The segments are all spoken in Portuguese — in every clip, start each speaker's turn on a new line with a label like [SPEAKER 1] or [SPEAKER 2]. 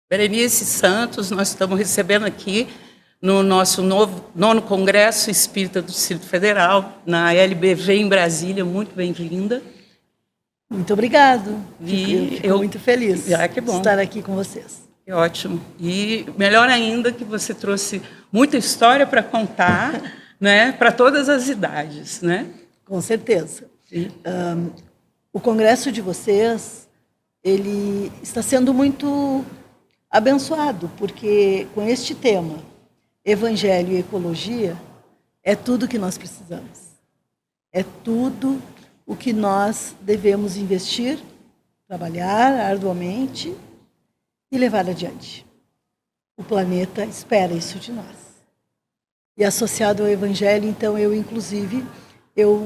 [SPEAKER 1] Berenice Santos, nós estamos recebendo aqui no nosso nono Congresso Espírita do Distrito Federal, na LBV em Brasília. Muito bem-vinda.
[SPEAKER 2] Muito obrigado.
[SPEAKER 1] E
[SPEAKER 2] Fico muito feliz
[SPEAKER 1] que bom.
[SPEAKER 2] de estar aqui com vocês.
[SPEAKER 1] Que ótimo. E melhor ainda que você trouxe muita história para contar, né, para todas as idades, né?
[SPEAKER 2] Com certeza. O congresso de vocês, ele está sendo muito abençoado, porque com este tema, Evangelho e Ecologia, é tudo o que nós precisamos. É tudo o que nós devemos investir, trabalhar arduamente e levar adiante. O planeta espera isso de nós. E associado ao Evangelho, então, eu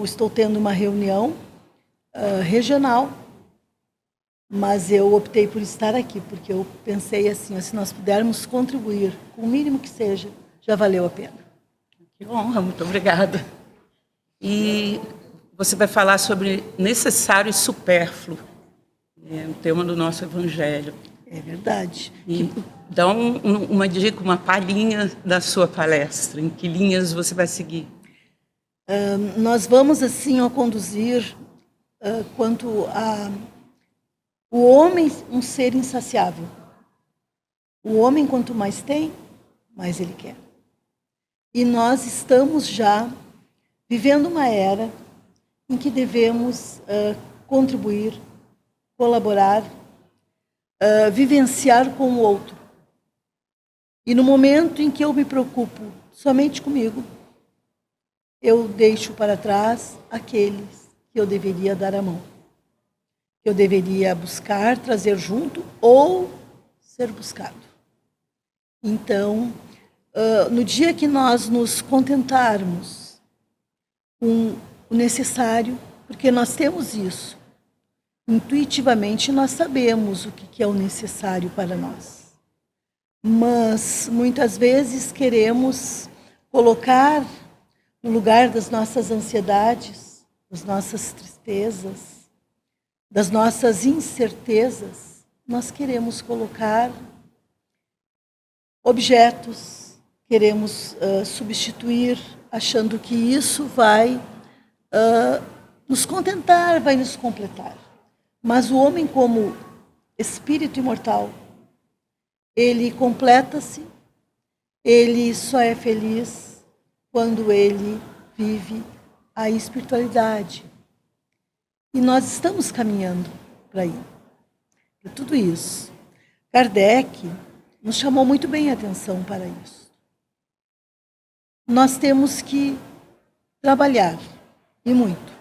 [SPEAKER 2] estou tendo uma reunião regional, mas eu optei por estar aqui, porque eu pensei assim, se nós pudermos contribuir, com o mínimo que seja, já valeu a pena.
[SPEAKER 1] Que honra, muito obrigada. E você vai falar sobre necessário e supérfluo, é o tema do nosso Evangelho.
[SPEAKER 2] É verdade.
[SPEAKER 1] E dá uma dica, uma palhinha da sua palestra, em que linhas você vai seguir?
[SPEAKER 2] Nós vamos, assim, conduzir quanto a o homem, um ser insaciável. O homem, quanto mais tem, mais ele quer. E nós estamos já vivendo uma era em que devemos contribuir, colaborar, vivenciar com o outro. E no momento em que eu me preocupo somente comigo, eu deixo para trás aqueles que eu deveria dar a mão, que eu deveria buscar, trazer junto ou ser buscado. Então, no dia que nós nos contentarmos com o necessário, porque nós temos isso, intuitivamente nós sabemos o que é o necessário para nós. Mas, muitas vezes, queremos colocar no lugar das nossas ansiedades, das nossas tristezas, das nossas incertezas, nós queremos colocar objetos, queremos substituir, achando que isso vai nos contentar, vai nos completar. Mas o homem, como espírito imortal, ele completa-se, ele só é feliz quando ele vive a espiritualidade. E nós estamos caminhando para aí. É tudo isso. Kardec nos chamou muito bem a atenção para isso. Nós temos que trabalhar, e muito,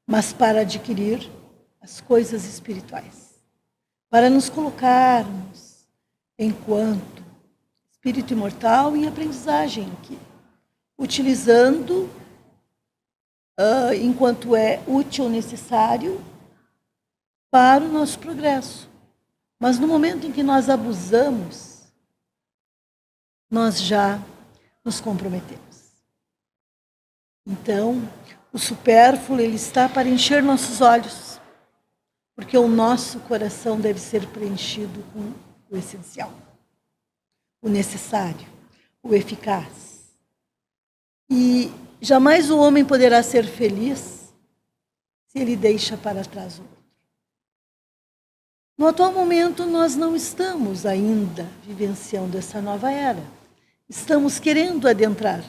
[SPEAKER 2] mas para adquirir as coisas espirituais. Para nos colocarmos enquanto espírito imortal em aprendizagem aqui. Utilizando enquanto é útil ou necessário para o nosso progresso. Mas no momento em que nós abusamos, nós já nos comprometemos. Então, o supérfluo, ele está para encher nossos olhos, porque o nosso coração deve ser preenchido com o essencial, o necessário, o eficaz. E jamais o homem poderá ser feliz se ele deixa para trás o outro. No atual momento, nós não estamos ainda vivenciando essa nova era. Estamos querendo adentrar.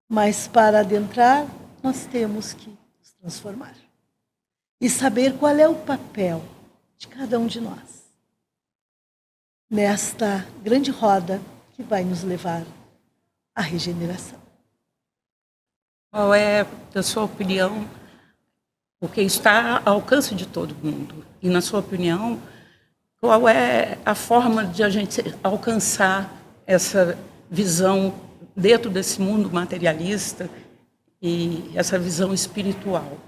[SPEAKER 2] Mas para adentrar, nós temos que nos transformar. E saber qual é o papel de cada um de nós nesta grande roda que vai nos levar à regeneração.
[SPEAKER 1] Qual é, na sua opinião, porque está ao alcance de todo mundo, e na sua opinião, qual é a forma de a gente alcançar essa visão dentro desse mundo materialista e essa visão espiritual?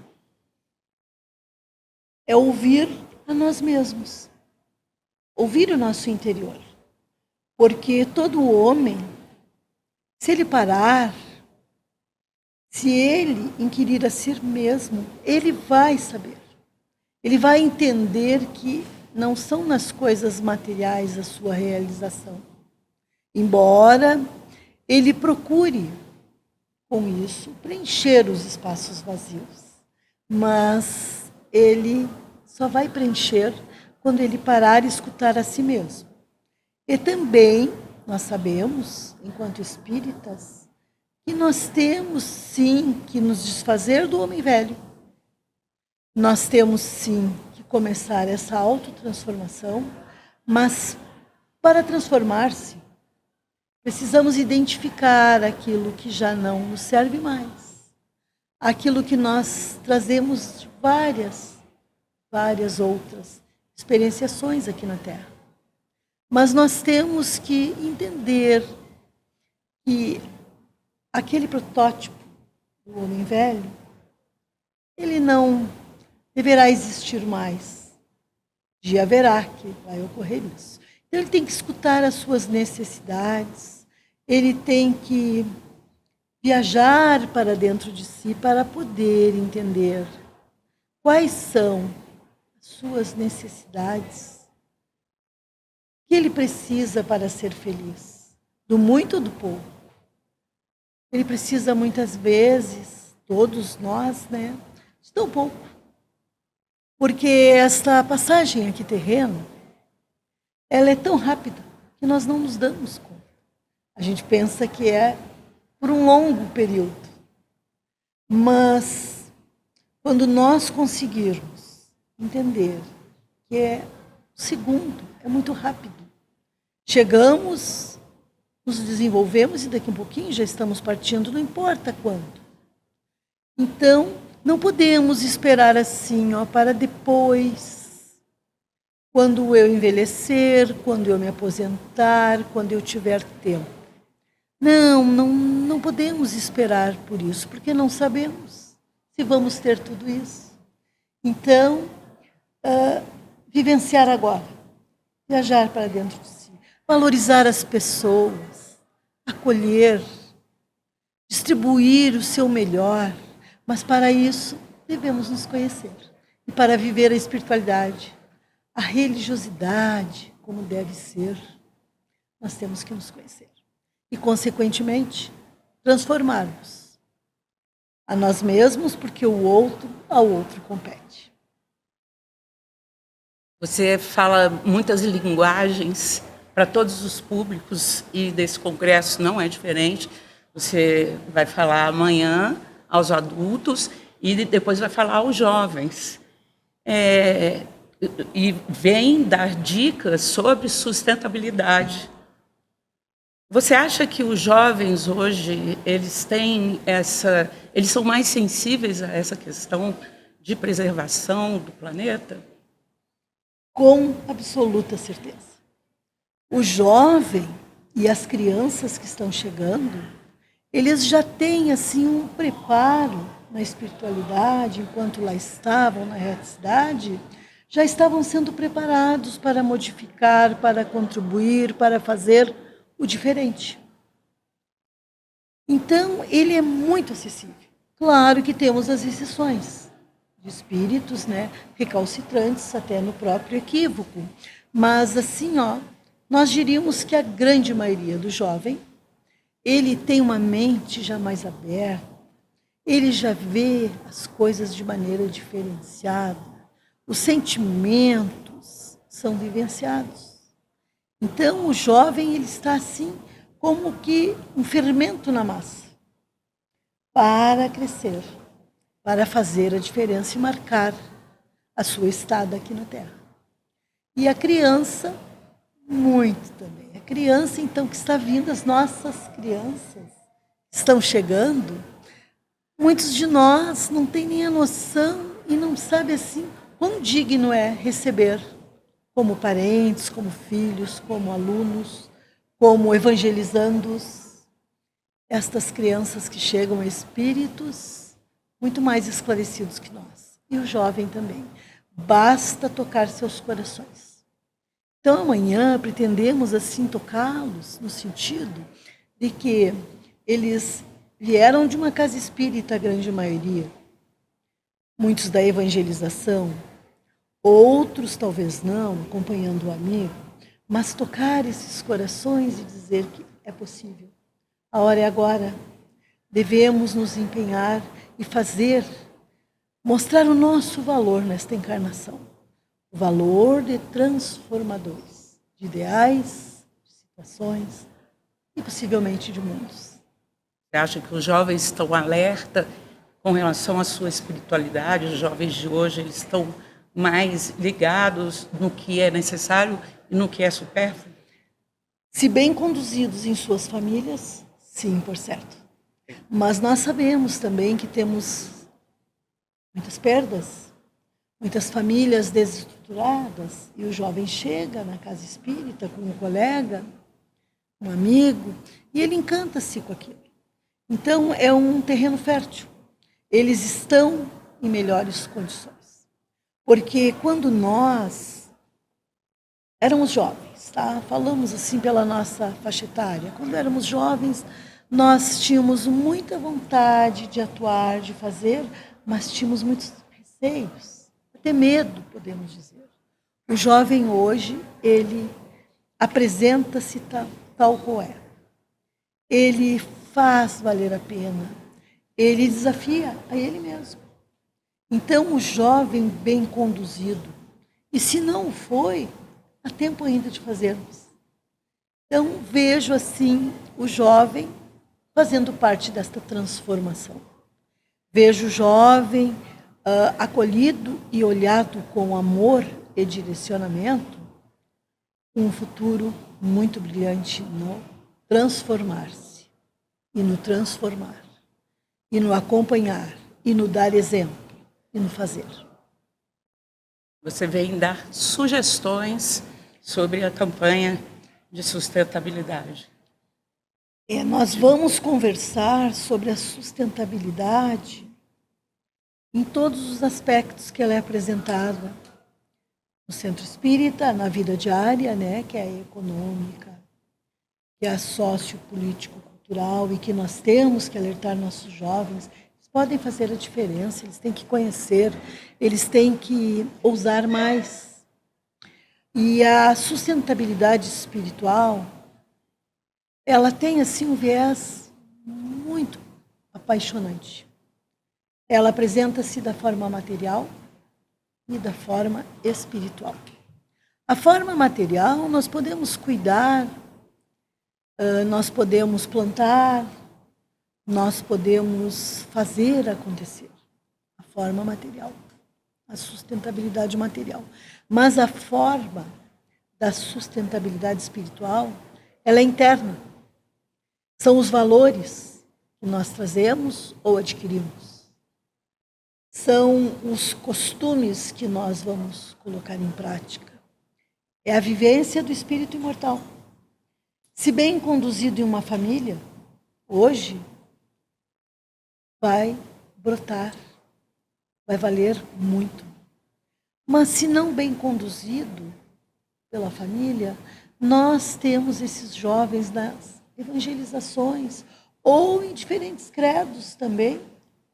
[SPEAKER 2] É ouvir a nós mesmos, ouvir o nosso interior. Porque todo homem, se ele parar, se ele inquirir a si mesmo, ele vai saber. Ele vai entender que não são nas coisas materiais a sua realização. Embora ele procure, com isso, preencher os espaços vazios. Mas ele só vai preencher quando ele parar e escutar a si mesmo. E também nós sabemos, enquanto espíritas, que nós temos sim que nos desfazer do homem velho. Nós temos sim que começar essa autotransformação, mas para transformar-se, precisamos identificar aquilo que já não nos serve mais. Aquilo que nós trazemos de várias outras experienciações aqui na Terra. Mas nós temos que entender que aquele protótipo do homem velho, ele não deverá existir mais. Dia haverá que vai ocorrer isso. Então, ele tem que escutar as suas necessidades, ele tem que viajar para dentro de si para poder entender quais são as suas necessidades, o que ele precisa para ser feliz, do muito ou do pouco. Ele precisa muitas vezes, todos nós, né, de tão pouco. Porque esta passagem aqui terrena, ela é tão rápida que nós não nos damos conta. A gente pensa que é por um longo período. Mas, quando nós conseguirmos entender que é um segundo, é muito rápido. Chegamos, nos desenvolvemos e daqui a um pouquinho já estamos partindo, não importa quando. Então, não podemos esperar assim, para depois. Quando eu envelhecer, quando eu me aposentar, quando eu tiver tempo. Não podemos esperar por isso, porque não sabemos se vamos ter tudo isso. Então, vivenciar agora, viajar para dentro de si, valorizar as pessoas, acolher, distribuir o seu melhor, mas para isso devemos nos conhecer. E para viver a espiritualidade, a religiosidade, como deve ser, nós temos que nos conhecer. E, consequentemente, transformarmos a nós mesmos, porque o outro, ao outro compete.
[SPEAKER 1] Você fala muitas linguagens para todos os públicos e desse congresso não é diferente. Você vai falar amanhã aos adultos e depois vai falar aos jovens. E vem dar dicas sobre sustentabilidade. Você acha que os jovens hoje, eles são mais sensíveis a essa questão de preservação do planeta?
[SPEAKER 2] Com absoluta certeza. O jovem e as crianças que estão chegando, eles já têm assim um preparo na espiritualidade, enquanto lá estavam na realidade, já estavam sendo preparados para modificar, para contribuir, para fazer o diferente. Então, ele é muito acessível. Claro que temos as exceções de espíritos, né, recalcitrantes até no próprio equívoco. Mas assim, nós diríamos que a grande maioria do jovem, ele tem uma mente já mais aberta, ele já vê as coisas de maneira diferenciada, os sentimentos são vivenciados. Então, o jovem, ele está assim, como que um fermento na massa, para crescer, para fazer a diferença e marcar a sua estada aqui na Terra. E a criança, muito também. A criança, então, que está vindo, as nossas crianças estão chegando, muitos de nós não têm nem a noção e não sabem assim quão digno é receber como parentes, como filhos, como alunos, como evangelizandos, estas crianças que chegam a espíritos muito mais esclarecidos que nós. E o jovem também. Basta tocar seus corações. Então, amanhã pretendemos assim tocá-los no sentido de que eles vieram de uma casa espírita, a grande maioria, muitos da evangelização, Outros talvez não, acompanhando o amigo, mas tocar esses corações e dizer que é possível. A hora é agora. Devemos nos empenhar e fazer, mostrar o nosso valor nesta encarnação. O valor de transformadores, de ideais, de situações e possivelmente de mundos.
[SPEAKER 1] Você acha que os jovens estão alerta com relação à sua espiritualidade? Os jovens de hoje, eles estão mais ligados no que é necessário e no que é supérfluo?
[SPEAKER 2] Se bem conduzidos em suas famílias, sim, por certo. Mas nós sabemos também que temos muitas perdas, muitas famílias desestruturadas, e o jovem chega na casa espírita com um colega, um amigo, e ele encanta-se com aquilo. Então, é um terreno fértil. Eles estão em melhores condições. Porque quando nós éramos jovens, tá? Falamos assim pela nossa faixa etária, quando éramos jovens, nós tínhamos muita vontade de atuar, de fazer, mas tínhamos muitos receios, até medo, podemos dizer. O jovem hoje, ele apresenta-se tal qual é. Ele faz valer a pena. Ele desafia a ele mesmo. Então, o jovem bem conduzido, e se não foi, há tempo ainda de fazermos. Então, vejo assim o jovem fazendo parte desta transformação. Vejo o jovem acolhido e olhado com amor e direcionamento, um futuro muito brilhante no transformar-se, e no transformar, e no acompanhar, e no dar exemplo, e no fazer.
[SPEAKER 1] Você vem dar sugestões sobre a campanha de sustentabilidade.
[SPEAKER 2] Nós vamos conversar sobre a sustentabilidade em todos os aspectos que ela é apresentada no Centro Espírita, na vida diária, né, que é a econômica, que é a sociopolítico-cultural, e que nós temos que alertar nossos jovens. Eles podem fazer a diferença, eles têm que conhecer, eles têm que ousar mais. E a sustentabilidade espiritual, ela tem assim um viés muito apaixonante. Ela apresenta-se da forma material e da forma espiritual. A forma material, nós podemos cuidar, nós podemos plantar, nós podemos fazer acontecer. A forma material, a sustentabilidade material. Mas a forma da sustentabilidade espiritual, ela é interna. São os valores que nós trazemos ou adquirimos. São os costumes que nós vamos colocar em prática. É a vivência do espírito imortal. Se bem conduzido em uma família, hoje, vai brotar, vai valer muito. Mas se não bem conduzido pela família, nós temos esses jovens nas evangelizações, ou em diferentes credos também,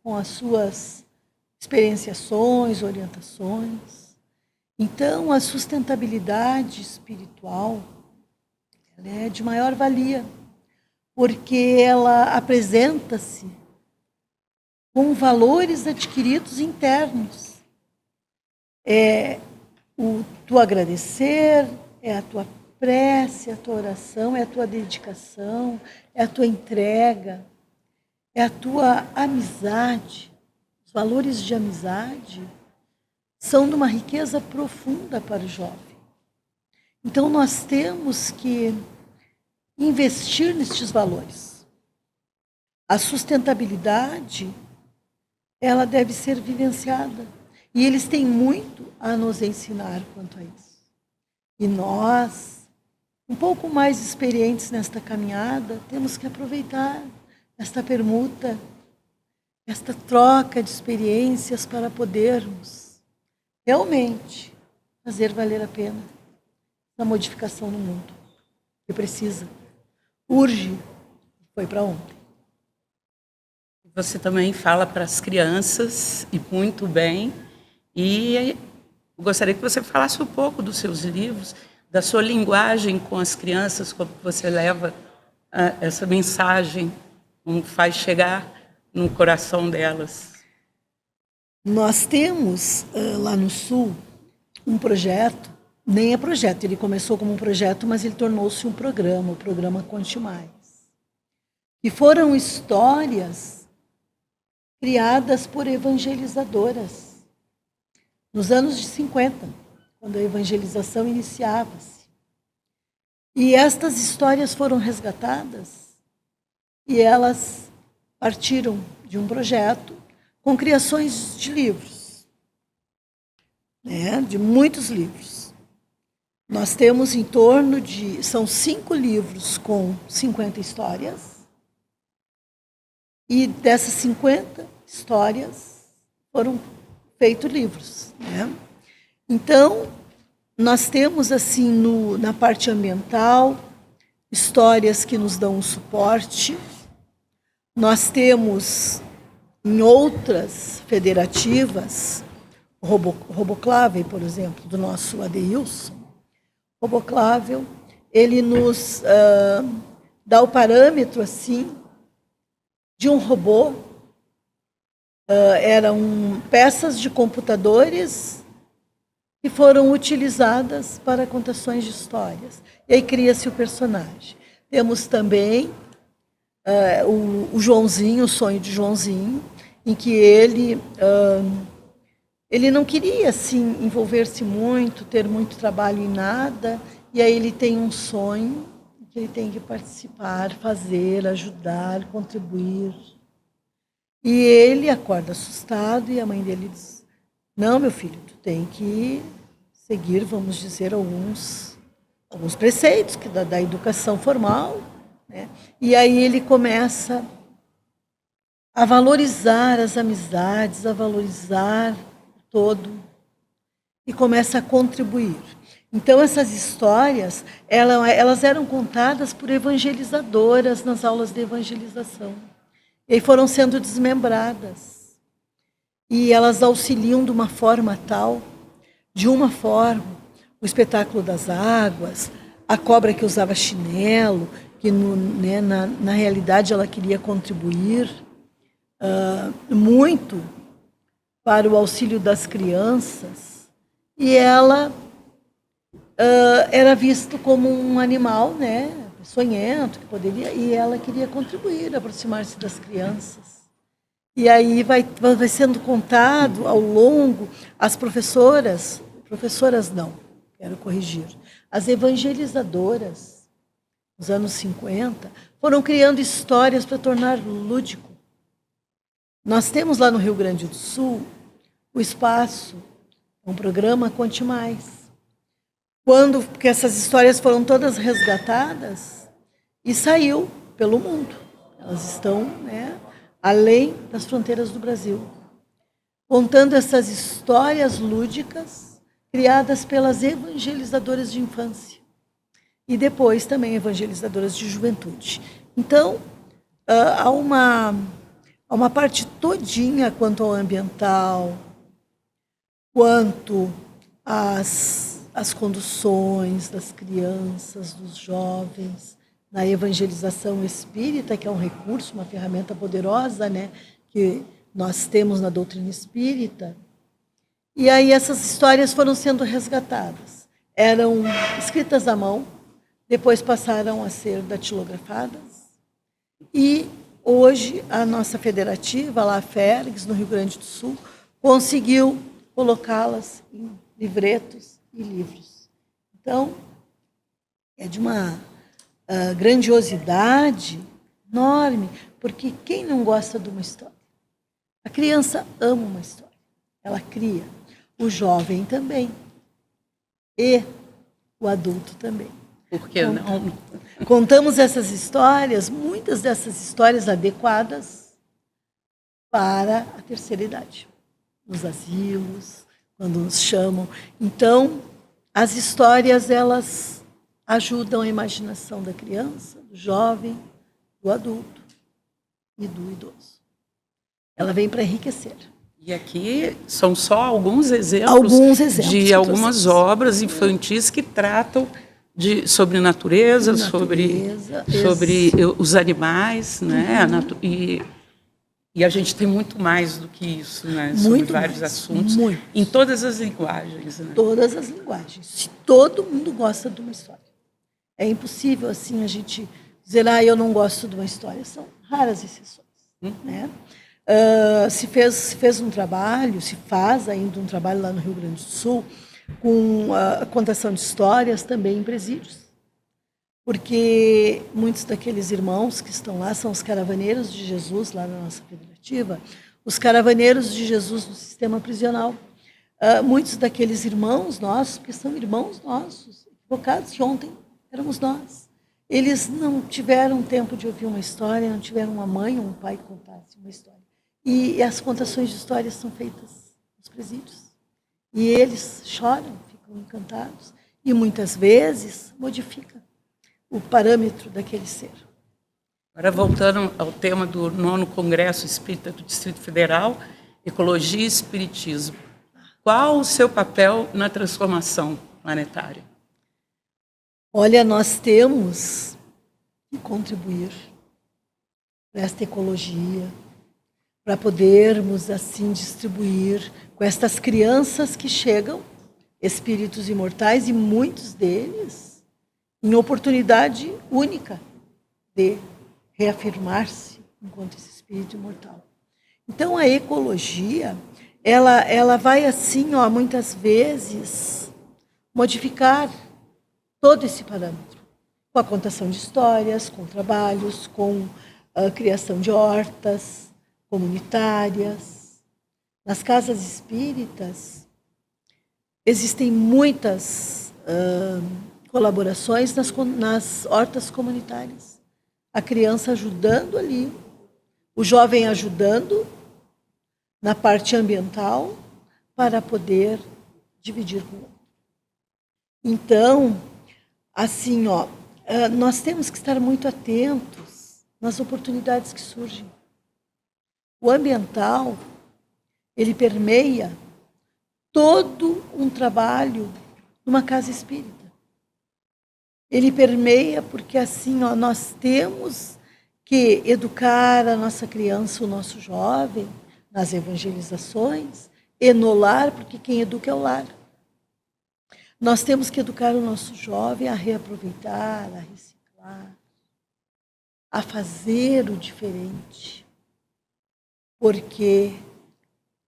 [SPEAKER 2] com as suas experienciações, orientações. Então, a sustentabilidade espiritual, ela é de maior valia, porque ela apresenta-se com valores adquiridos internos. É o tu agradecer, é a tua prece, é a tua oração, é a tua dedicação, é a tua entrega, é a tua amizade. Os valores de amizade são de uma riqueza profunda para o jovem. Então, nós temos que investir nestes valores. A sustentabilidade, ela deve ser vivenciada. E eles têm muito a nos ensinar quanto a isso. E nós, um pouco mais experientes nesta caminhada, temos que aproveitar esta permuta, esta troca de experiências para podermos realmente fazer valer a pena a modificação no mundo. Que precisa, urge, foi para ontem.
[SPEAKER 1] Você também fala para as crianças, e muito bem, e Eu gostaria que você falasse um pouco dos seus livros, da sua linguagem com as crianças, como você leva essa mensagem, como faz chegar no coração delas.
[SPEAKER 2] Nós temos lá no Sul um projeto, nem é projeto, ele começou como um projeto, mas ele tornou-se um programa, o programa Conte Mais. E foram histórias criadas por evangelizadoras nos anos de 50, quando a evangelização iniciava-se. E estas histórias foram resgatadas e elas partiram de um projeto com criações de livros, né, de muitos livros. Nós temos em torno de... São 5 livros com 50 histórias. E dessas 50 histórias foram feitos livros, né? Então, nós temos, assim, na parte ambiental, histórias que nos dão um suporte. Nós temos, em outras federativas, o Roboclável, por exemplo, do nosso Adeilson. O Roboclável, ele nos dá o parâmetro, assim, de um robô. Eram peças de computadores que foram utilizadas para contações de histórias. E aí cria-se o personagem. Temos também o Joãozinho, o sonho de Joãozinho, em que ele não queria assim, envolver-se muito, ter muito trabalho em nada, e aí ele tem um sonho que ele tem que participar, fazer, ajudar, contribuir. E ele acorda assustado e a mãe dele diz: não, meu filho, tu tem que seguir, vamos dizer, alguns preceitos da educação formal, né? E aí ele começa a valorizar as amizades, a valorizar o todo e começa a contribuir. Então, essas histórias, elas eram contadas por evangelizadoras nas aulas de evangelização. E aí foram sendo desmembradas. E elas auxiliam de uma forma tal, o espetáculo das águas, a cobra que usava chinelo, que na realidade ela queria contribuir muito para o auxílio das crianças. E ela era vista como um animal, né, sonhento, que poderia, e ela queria contribuir, aproximar-se das crianças. E aí vai sendo contado ao longo, as professoras não, quero corrigir, as evangelizadoras, nos anos 50, foram criando histórias para tornar lúdico. Nós temos lá no Rio Grande do Sul o espaço, um programa Conte Mais. Porque essas histórias foram todas resgatadas e saiu pelo mundo. Elas estão, né, além das fronteiras do Brasil, contando essas histórias lúdicas criadas pelas evangelizadoras de infância e depois também evangelizadoras de juventude. Então, há uma parte todinha quanto ao ambiental, quanto às conduções das crianças, dos jovens, na evangelização espírita, que é um recurso, uma ferramenta poderosa, né, que nós temos na doutrina espírita. E aí essas histórias foram sendo resgatadas. Eram escritas à mão, depois passaram a ser datilografadas. E hoje a nossa federativa, lá a Férgues, no Rio Grande do Sul, conseguiu colocá-las em livretos e livros. Então, é de uma grandiosidade enorme, porque quem não gosta de uma história? A criança ama uma história, ela cria. O jovem também. E o adulto também.
[SPEAKER 1] Por que não?
[SPEAKER 2] Contamos essas histórias, muitas dessas histórias adequadas para a terceira idade. Nos asilos, quando nos chamam. Então, as histórias, elas ajudam a imaginação da criança, do jovem, do adulto e do idoso. Ela vem para enriquecer.
[SPEAKER 1] E aqui são só alguns exemplos, de algumas obras infantis que tratam sobre natureza, sobre os animais, né? E a gente tem muito mais do que isso, né? Sobre vários assuntos, em todas as linguagens. Né?
[SPEAKER 2] Todas as linguagens. Todo mundo gosta de uma história. É impossível, assim, a gente dizer, eu não gosto de uma história. São raras exceções. Né? Se fez um trabalho, se faz ainda um trabalho lá no Rio Grande do Sul, com a contação de histórias também em presídios. Porque muitos daqueles irmãos que estão lá são os caravaneiros de Jesus, lá na nossa federativa, os caravaneiros de Jesus no sistema prisional. Muitos daqueles irmãos nossos, porque são irmãos nossos, equivocados, que ontem éramos nós. Eles não tiveram tempo de ouvir uma história, não tiveram uma mãe ou um pai que contasse uma história. E as contações de histórias são feitas nos presídios. E eles choram, ficam encantados, e muitas vezes modificam o parâmetro daquele ser.
[SPEAKER 1] Agora, voltando ao tema do 9º Congresso Espírita do Distrito Federal, Ecologia e Espiritismo. Qual o seu papel na transformação planetária?
[SPEAKER 2] Olha, nós temos que contribuir para esta ecologia, para podermos, assim, distribuir com estas crianças que chegam, espíritos imortais, e muitos deles em oportunidade única de reafirmar-se enquanto esse espírito imortal. Então, a ecologia, ela vai, assim, muitas vezes, modificar todo esse parâmetro, com a contação de histórias, com trabalhos, com a criação de hortas comunitárias. Nas casas espíritas, existem muitas colaborações nas hortas comunitárias. A criança ajudando ali, o jovem ajudando na parte ambiental para poder dividir com o outro. Então, assim, nós temos que estar muito atentos nas oportunidades que surgem. O ambiental, ele permeia todo um trabalho numa casa espírita. Ele permeia porque, assim, nós temos que educar a nossa criança, o nosso jovem, nas evangelizações, e no lar, porque quem educa é o lar. Nós temos que educar o nosso jovem a reaproveitar, a reciclar, a fazer o diferente, porque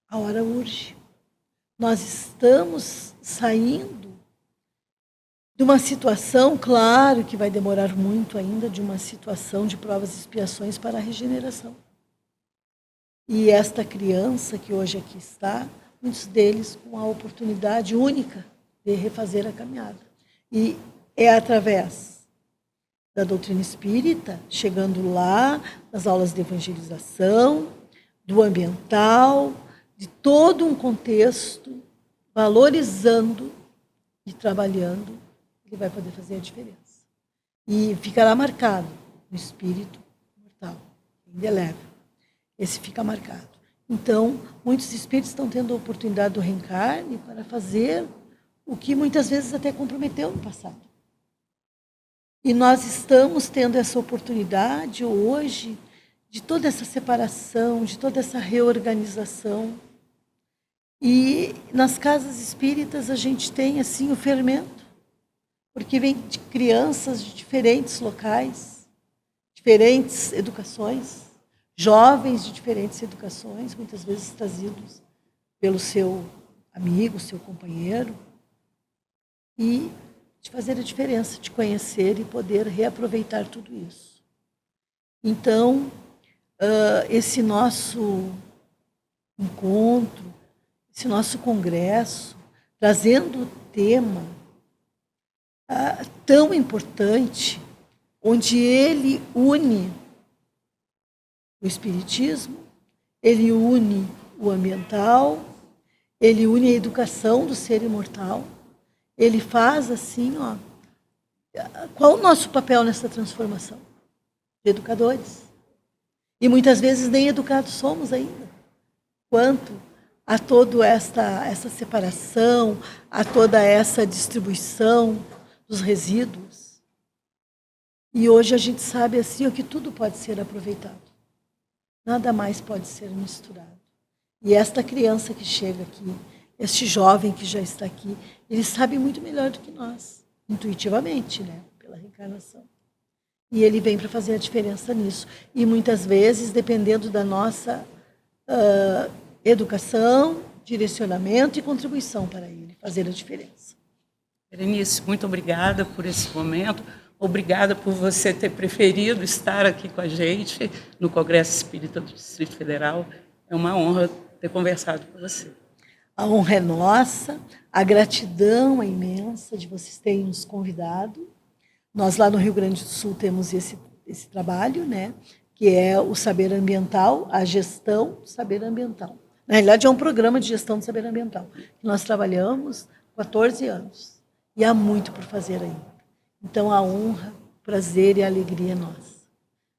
[SPEAKER 2] a hora urge. Nós estamos saindo de uma situação, claro que vai demorar muito ainda, de uma situação de provas e expiações para a regeneração. E esta criança que hoje aqui está, muitos deles com a oportunidade única de refazer a caminhada. E é através da doutrina espírita, chegando lá, nas aulas de evangelização, do ambiental, de todo um contexto, valorizando e trabalhando, ele vai poder fazer a diferença. E ficará marcado no espírito mortal, indelével. Esse fica marcado. Então, muitos espíritos estão tendo a oportunidade do reencarne para fazer o que muitas vezes até comprometeu no passado. E nós estamos tendo essa oportunidade hoje de toda essa separação, de toda essa reorganização. E nas casas espíritas a gente tem, assim, o fermento, porque vem de crianças de diferentes locais, diferentes educações, jovens de diferentes educações, muitas vezes trazidos pelo seu amigo, seu companheiro, e de fazer a diferença, de conhecer e poder reaproveitar tudo isso. Então, esse nosso encontro, esse nosso congresso, trazendo o tema tão importante, onde ele une o espiritismo, ele une o ambiental, ele une a educação do ser imortal, ele faz assim, qual o nosso papel nessa transformação? De educadores. E muitas vezes nem educados somos ainda, quanto a toda essa separação, a toda essa distribuição dos resíduos. E hoje a gente sabe assim que tudo pode ser aproveitado. Nada mais pode ser misturado. E esta criança que chega aqui, este jovem que já está aqui, ele sabe muito melhor do que nós, intuitivamente, né? Pela reencarnação. E ele vem para fazer a diferença nisso. E muitas vezes, dependendo da nossa educação, direcionamento e contribuição para ele fazer a diferença.
[SPEAKER 1] Berenice, muito obrigada por esse momento. Obrigada por você ter preferido estar aqui com a gente no Congresso Espírita do Distrito Federal. É uma honra ter conversado com você.
[SPEAKER 2] A honra é nossa, a gratidão é imensa de vocês terem nos convidado. Nós lá no Rio Grande do Sul temos esse trabalho, né, que é o saber ambiental, a gestão do saber ambiental. Na realidade, é um programa de gestão do saber ambiental, que nós trabalhamos 14 anos, e há muito por fazer ainda. Então, a honra, o prazer e a alegria é nossa.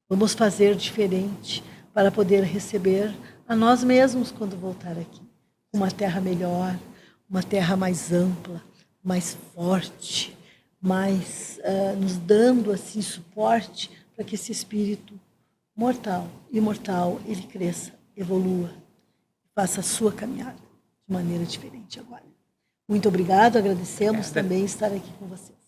[SPEAKER 2] Vamos fazer diferente para poder receber a nós mesmos quando voltar aqui. Uma terra melhor, uma terra mais ampla, mais forte, mais nos dando assim suporte para que esse espírito mortal, imortal, ele cresça, evolua, faça a sua caminhada de maneira diferente agora. Muito obrigado, agradecemos também estar aqui com vocês.